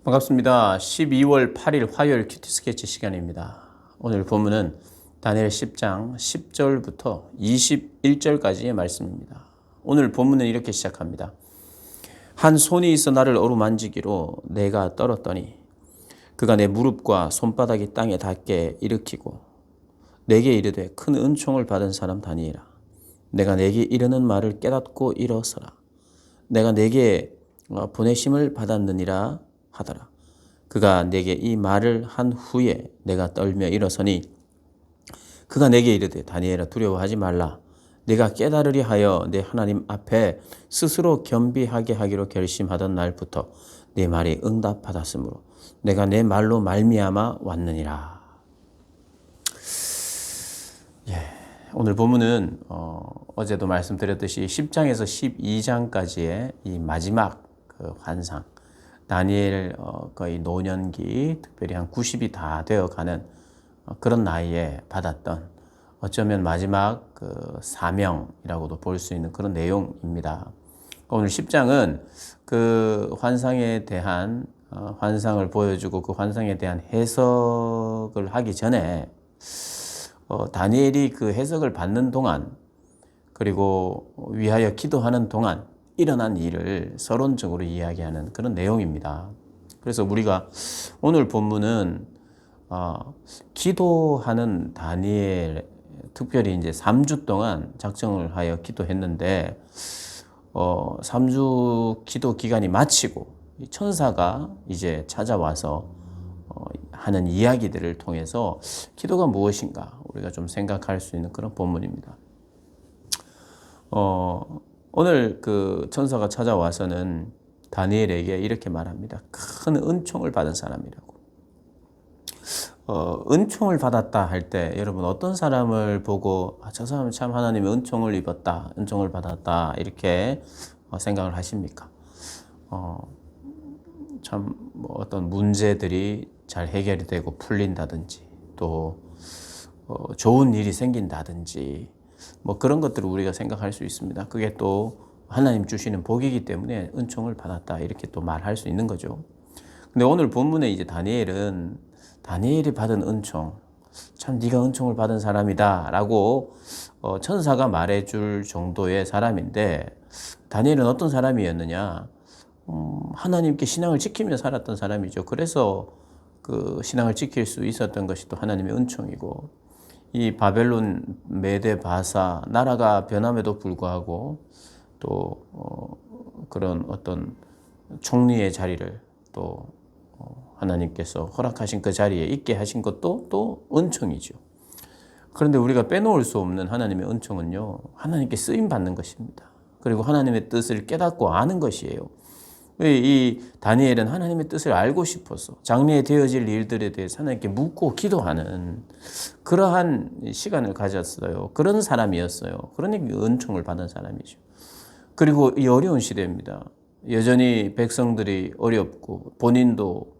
반갑습니다. 12월 8일 화요일 큐티 스케치 시간입니다. 오늘 본문은 다니엘 10장 10절부터 21절까지의 말씀입니다. 오늘 본문은 이렇게 시작합니다. 한 손이 있어 나를 어루만지기로 내가 떨었더니 그가 내 무릎과 손바닥이 땅에 닿게 일으키고 내게 이르되 큰 은총을 받은 사람 다니엘아, 내가 내게 이르는 말을 깨닫고 일어서라. 내가 내게 보내심을 받았느니라 하더라. 그가 내게 이 말을 한 후에 내가 떨며 일어서니 그가 내게 이르되 다니엘아, 두려워하지 말라. 내가 깨달으리 하여 내 하나님 앞에 스스로 겸비하게 하기로 결심하던 날부터 내 말이 응답받았으므로 내가 내 말로 말미암아 왔느니라. 오늘 본문은 어제도 말씀드렸듯이 10장에서 12장까지의 이 마지막 환상, 다니엘 거의 노년기, 특별히 한 90이 다 되어가는 그런 나이에 받았던 어쩌면 마지막 사명이라고도 볼 수 있는 그런 내용입니다. 오늘 10장은 그 환상에 대한 환상을 보여주고 그 환상에 대한 해석을 하기 전에 다니엘이 그 해석을 받는 동안, 그리고 위하여 기도하는 동안 일어난 일을 서론적으로 이야기하는 그런 내용입니다. 그래서 우리가 오늘 본문은 기도하는 다니엘, 특별히 이제 3주 동안 작정을 하여 기도했는데 3주 기도 기간이 마치고 천사가 이제 찾아와서 하는 이야기들을 통해서 기도가 무엇인가 우리가 좀 생각할 수 있는 그런 본문입니다. 오늘 그 천사가 찾아와서는 다니엘에게 이렇게 말합니다. 큰 은총을 받은 사람이라고. 은총을 받았다 할 때 여러분 어떤 사람을 보고 저 사람은 참 하나님의 은총을 입었다, 은총을 받았다 이렇게 생각을 하십니까? 참 뭐 어떤 문제들이 잘 해결이 되고 풀린다든지, 또 좋은 일이 생긴다든지, 뭐 그런 것들을 우리가 생각할 수 있습니다. 그게 또 하나님 주시는 복이기 때문에 은총을 받았다 이렇게 또 말할 수 있는 거죠. 근데 오늘 본문에 이제 다니엘이 받은 은총, 참 네가 은총을 받은 사람이다 라고 천사가 말해줄 정도의 사람인데, 다니엘은 어떤 사람이었느냐? 하나님께 신앙을 지키며 살았던 사람이죠. 그래서 그 신앙을 지킬 수 있었던 것이 또 하나님의 은총이고, 이 바벨론 메대 바사 나라가 변함에도 불구하고 또 그런 어떤 총리의 자리를 또 하나님께서 허락하신 그 자리에 있게 하신 것도 또 은총이죠. 그런데 우리가 빼놓을 수 없는 하나님의 은총은요, 하나님께 쓰임 받는 것입니다. 그리고 하나님의 뜻을 깨닫고 아는 것이에요. 이 다니엘은 하나님의 뜻을 알고 싶어서 장래에 되어질 일들에 대해서 하나님께 묻고 기도하는 그러한 시간을 가졌어요. 그런 사람이었어요. 그러니까 은총을 받은 사람이죠. 그리고 이 어려운 시대입니다. 여전히 백성들이 어렵고 본인도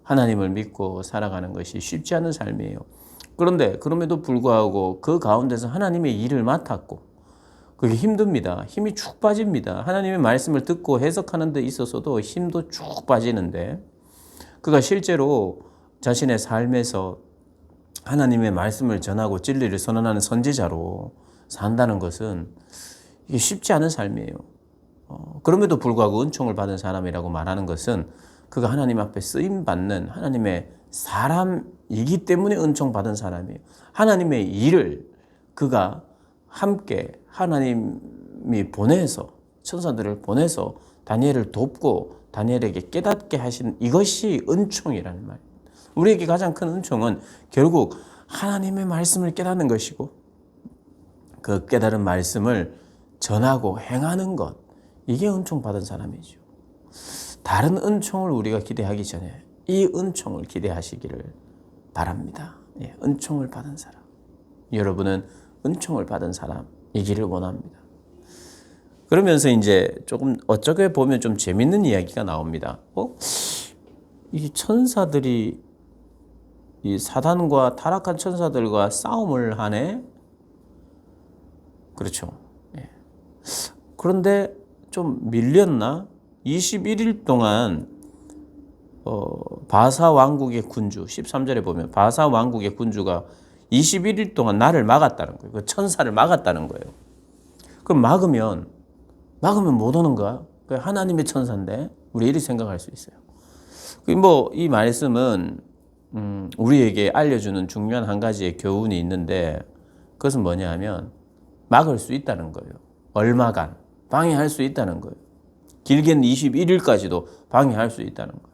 하나님을 믿고 살아가는 것이 쉽지 않은 삶이에요. 그런데 그럼에도 불구하고 그 가운데서 하나님의 일을 맡았고, 그게 힘듭니다. 힘이 쭉 빠집니다. 하나님의 말씀을 듣고 해석하는 데 있어서도 힘도 쭉 빠지는데, 그가 실제로 자신의 삶에서 하나님의 말씀을 전하고 진리를 선언하는 선지자로 산다는 것은 이게 쉽지 않은 삶이에요. 그럼에도 불구하고 은총을 받은 사람이라고 말하는 것은 그가 하나님 앞에 쓰임받는 하나님의 사람이기 때문에 은총받은 사람이에요. 하나님의 일을 그가 함께 하나님이 보내서, 천사들을 보내서 다니엘을 돕고 다니엘에게 깨닫게 하신 이것이 은총이라는 말입니다. 우리에게 가장 큰 은총은 결국 하나님의 말씀을 깨닫는 것이고, 그 깨달은 말씀을 전하고 행하는 것, 이게 은총 받은 사람이죠. 다른 은총을 우리가 기대하기 전에 이 은총을 기대하시기를 바랍니다. 은총을 받은 사람. 여러분은 은총을 받은 사람이기를 원합니다. 그러면서 이제 조금 어쩌게 보면 좀 재밌는 이야기가 나옵니다. 이 천사들이 이 사단과 타락한 천사들과 싸움을 하네? 그렇죠. 그런데 좀 밀렸나? 21일 동안 바사 왕국의 군주 13절에 보면 바사 왕국의 군주가 21일 동안 나를 막았다는 거예요. 그 천사를 막았다는 거예요. 그럼 막으면 못 오는 거야? 그 하나님의 천사인데 우리 이렇게 생각할 수 있어요. 뭐 이 말씀은 우리에게 알려주는 중요한 한 가지의 교훈이 있는데 그것은 뭐냐 하면 막을 수 있다는 거예요. 얼마간 방해할 수 있다는 거예요. 길게는 21일까지도 방해할 수 있다는 거예요.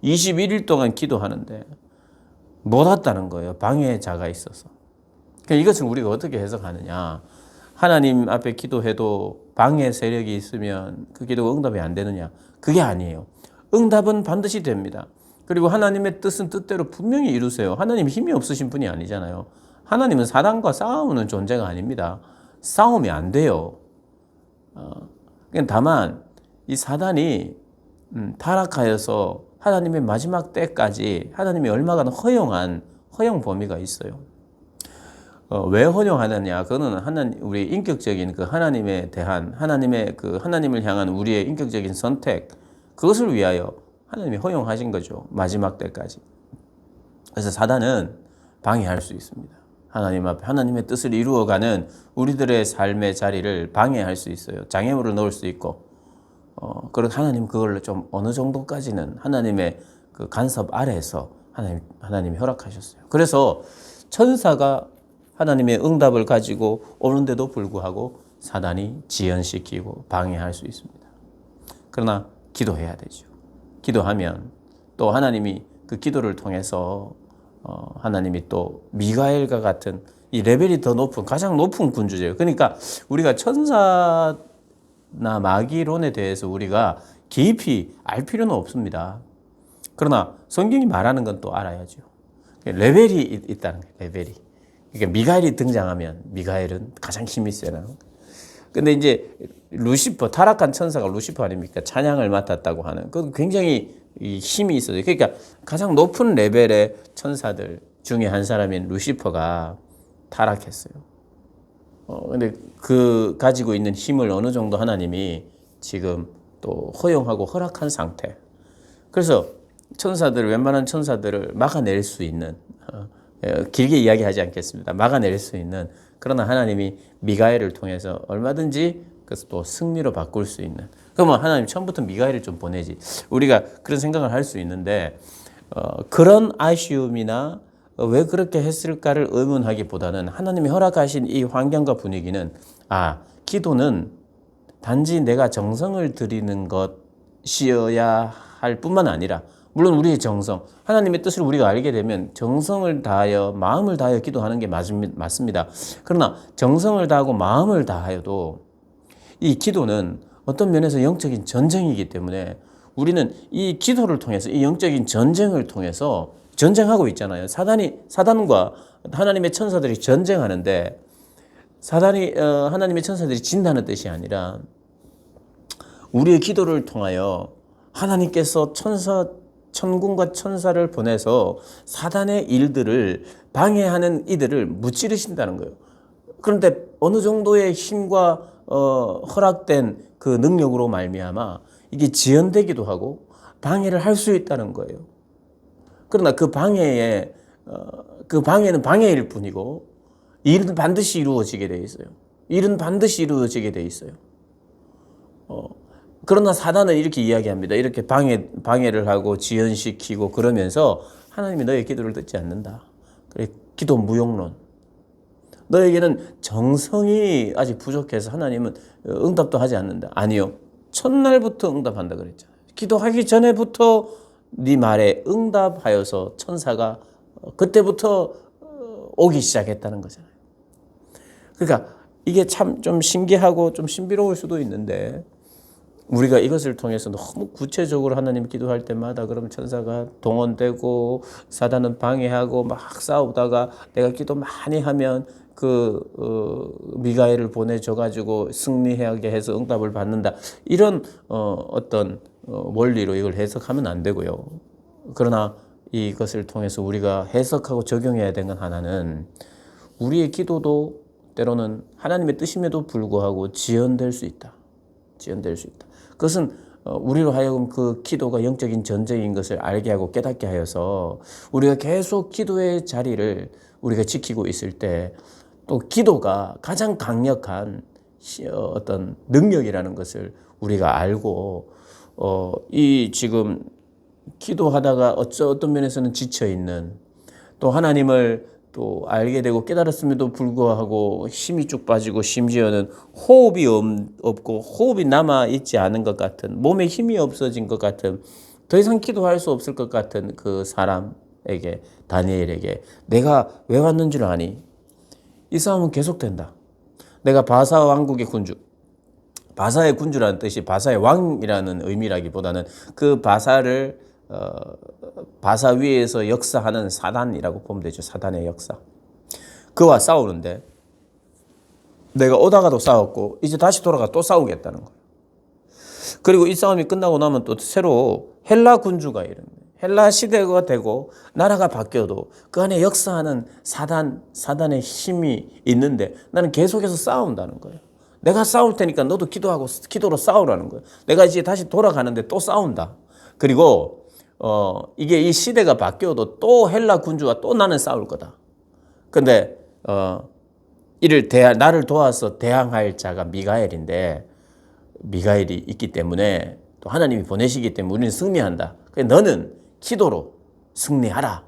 21일 동안 기도하는데 못 왔다는 거예요. 방해자가 있어서. 그러니까 이것을 우리가 어떻게 해석하느냐. 하나님 앞에 기도해도 방해 세력이 있으면 그 기도가 응답이 안 되느냐. 그게 아니에요. 응답은 반드시 됩니다. 그리고 하나님의 뜻은 뜻대로 분명히 이루세요. 하나님 힘이 없으신 분이 아니잖아요. 하나님은 사단과 싸우는 존재가 아닙니다. 싸우면 안 돼요. 다만 이 사단이 타락하여서 하나님의 마지막 때까지 하나님이 얼마간 허용한 허용 범위가 있어요. 왜 허용하느냐? 그거는 우리 인격적인 그 하나님에 대한 하나님을 향한 우리의 인격적인 선택 그것을 위하여 하나님이 허용하신 거죠. 마지막 때까지. 그래서 사단은 방해할 수 있습니다. 하나님 앞에 하나님의 뜻을 이루어가는 우리들의 삶의 자리를 방해할 수 있어요. 장애물을 넣을 수 있고, 그리고 하나님 그걸 좀 어느 정도까지는 하나님의 그 간섭 아래에서 하나님이 허락하셨어요. 그래서 천사가 하나님의 응답을 가지고 오는데도 불구하고 사단이 지연시키고 방해할 수 있습니다. 그러나 기도해야 되죠. 기도하면 또 하나님이 그 기도를 통해서 하나님이 또 미가엘과 같은 이 레벨이 더 높은 가장 높은 군주제예요. 그러니까 우리가 천사나 마귀론에 대해서 우리가 깊이 알 필요는 없습니다. 그러나 성경이 말하는 건 또 알아야죠. 레벨이 있다는 거예요. 레벨이. 그러니까 미가엘이 등장하면 미가엘은 가장 힘이 세라는 거예요. 근데 이제 루시퍼, 타락한 천사가 루시퍼 아닙니까? 찬양을 맡았다고 하는. 그 굉장히 이 힘이 있어요. 그러니까 가장 높은 레벨의 천사들 중에 한 사람인 루시퍼가 타락했어요. 근데 그 가지고 있는 힘을 어느 정도 하나님이 지금 또 허용하고 허락한 상태. 그래서 웬만한 천사들을 막아낼 수 있는, 길게 이야기하지 않겠습니다. 막아낼 수 있는, 그러나 하나님이 미가엘을 통해서 얼마든지 그래서 또 승리로 바꿀 수 있는. 그러면 하나님 처음부터 미가엘을 좀 보내지. 우리가 그런 생각을 할 수 있는데 그런 아쉬움이나 왜 그렇게 했을까를 의문하기보다는 하나님이 허락하신 이 환경과 분위기는 기도는 단지 내가 정성을 들이는 것이어야 할 뿐만 아니라 물론 우리의 정성, 하나님의 뜻을 우리가 알게 되면 정성을 다하여 마음을 다하여 기도하는 게 맞습니다. 그러나 정성을 다하고 마음을 다하여도 이 기도는 어떤 면에서 영적인 전쟁이기 때문에 우리는 이 기도를 통해서 이 영적인 전쟁을 통해서 전쟁하고 있잖아요. 사단과 하나님의 천사들이 전쟁하는데 하나님의 천사들이 진다는 뜻이 아니라 우리의 기도를 통하여 하나님께서 천군과 천사를 보내서 사단의 일들을 방해하는 이들을 무찌르신다는 거예요. 그런데 어느 정도의 힘과 허락된 그 능력으로 말미암아 이게 지연되기도 하고 방해를 할 수 있다는 거예요. 그러나 그 방해는 방해일 뿐이고 일은 반드시 이루어지게 돼 있어요. 일은 반드시 이루어지게 돼 있어요. 그러나 사단은 이렇게 이야기합니다. 이렇게 방해를 하고 지연시키고 그러면서 하나님이 너의 기도를 듣지 않는다. 그래, 기도 무용론. 너에게는 정성이 아직 부족해서 하나님은 응답도 하지 않는다. 아니요. 첫날부터 응답한다 그랬잖아요. 기도하기 전에부터 네 말에 응답하여서 천사가 그때부터 오기 시작했다는 거잖아요. 그러니까 이게 참 좀 신기하고 좀 신비로울 수도 있는데 우리가 이것을 통해서 너무 구체적으로 하나님 기도할 때마다 그럼 천사가 동원되고 사단은 방해하고 막 싸우다가 내가 기도 많이 하면 미가엘을 보내줘가지고 승리하게 해서 응답을 받는다. 이런 어떤 원리로 이걸 해석하면 안 되고요. 그러나 이것을 통해서 우리가 해석하고 적용해야 되는 건 하나는 우리의 기도도 때로는 하나님의 뜻임에도 불구하고 지연될 수 있다. 그것은 우리로 하여금 그 기도가 영적인 전쟁인 것을 알게 하고 깨닫게 하여서 우리가 계속 기도의 자리를 우리가 지키고 있을 때 또 기도가 가장 강력한 어떤 능력이라는 것을 우리가 알고 이 지금 기도하다가 어떤 면에서는 지쳐 있는 또 하나님을 또 알게 되고 깨달았음에도 불구하고 힘이 쭉 빠지고 심지어는 호흡이 없고 호흡이 남아 있지 않은 것 같은 몸에 힘이 없어진 것 같은 더 이상 기도할 수 없을 것 같은 그 사람에게 다니엘에게 내가 왜 왔는 줄 아니? 이 싸움은 계속된다. 내가 바사 왕국의 군주 바사의 군주라는 뜻이 바사의 왕이라는 의미라기보다는 그 바사를 바사 위에서 역사하는 사단이라고 보면 되죠. 사단의 역사. 그와 싸우는데 내가 오다가도 싸웠고 이제 다시 돌아가 또 싸우겠다는 거예요. 그리고 이 싸움이 끝나고 나면 또 새로 헬라 군주가 이릅니다. 헬라 시대가 되고 나라가 바뀌어도 그 안에 역사하는 사단의 힘이 있는데 나는 계속해서 싸운다는 거예요. 내가 싸울 테니까 너도 기도로 싸우라는 거예요. 내가 이제 다시 돌아가는데 또 싸운다. 그리고 이게 이 시대가 바뀌어도 또 헬라 군주와 또 나는 싸울 거다. 근데 나를 도와서 대항할 자가 미가엘인데 미가엘이 있기 때문에 또 하나님이 보내시기 때문에 우리는 승리한다. 그래서 너는 기도로 승리하라.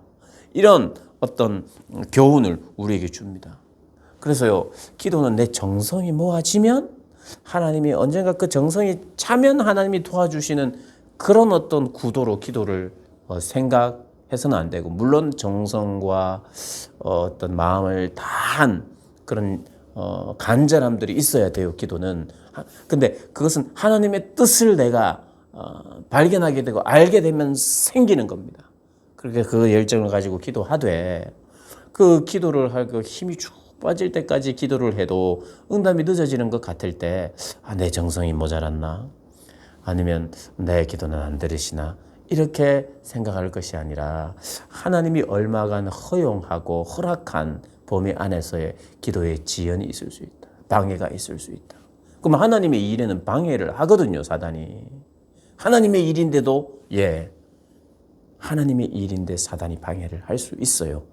이런 어떤 교훈을 우리에게 줍니다. 그래서요, 기도는 내 정성이 모아지면 하나님이 언젠가 그 정성이 차면 하나님이 도와주시는 그런 어떤 구도로 기도를 생각해서는 안 되고, 물론 정성과 어떤 마음을 다한 그런 간절함들이 있어야 돼요, 기도는. 근데 그것은 하나님의 뜻을 내가 발견하게 되고 알게 되면 생기는 겁니다. 그렇게 그 열정을 가지고 기도하되 그 기도를 하고 힘이 쭉 빠질 때까지 기도를 해도 응답이 늦어지는 것 같을 때 내 정성이 모자랐나? 아니면 내 기도는 안 들으시나? 이렇게 생각할 것이 아니라 하나님이 얼마간 허용하고 허락한 범위 안에서의 기도의 지연이 있을 수 있다. 방해가 있을 수 있다. 그럼 하나님의 일에는 방해를 하거든요, 사단이. 하나님의 일인데도 하나님의 일인데 사단이 방해를 할 수 있어요.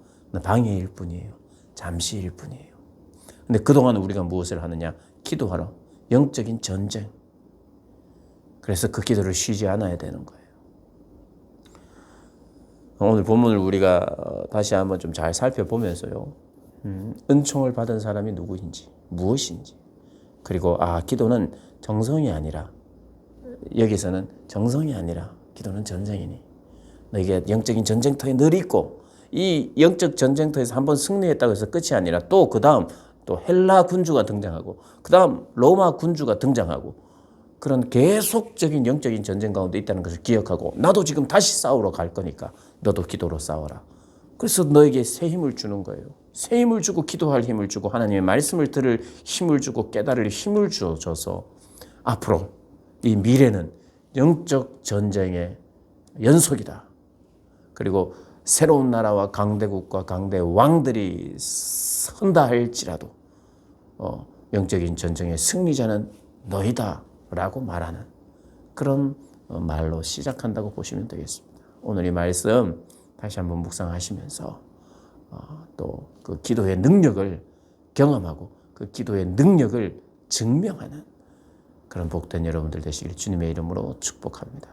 방해일 뿐이에요. 잠시일 뿐이에요. 근데 그동안 우리가 무엇을 하느냐? 기도하러. 영적인 전쟁. 그래서 그 기도를 쉬지 않아야 되는 거예요. 오늘 본문을 우리가 다시 한번 좀 잘 살펴보면서요. 은총을 받은 사람이 누구인지, 무엇인지. 그리고 기도는 정성이 아니라, 여기서는 정성이 아니라 기도는 전쟁이니. 너에게 영적인 전쟁터에 늘 있고, 이 영적 전쟁터에서 한번 승리했다고 해서 끝이 아니라 또 그 다음 또 헬라 군주가 등장하고 그 다음 로마 군주가 등장하고 그런 계속적인 영적인 전쟁 가운데 있다는 것을 기억하고 나도 지금 다시 싸우러 갈 거니까 너도 기도로 싸워라. 그래서 너에게 새 힘을 주는 거예요. 새 힘을 주고 기도할 힘을 주고 하나님의 말씀을 들을 힘을 주고 깨달을 힘을 줘서 앞으로 이 미래는 영적 전쟁의 연속이다. 그리고 새로운 나라와 강대국과 강대 왕들이 선다 할지라도 영적인 전쟁의 승리자는 너희다 라고 말하는 그런 말로 시작한다고 보시면 되겠습니다. 오늘 이 말씀 다시 한번 묵상하시면서 또 그 기도의 능력을 경험하고 그 기도의 능력을 증명하는 그런 복된 여러분들 되시길 주님의 이름으로 축복합니다.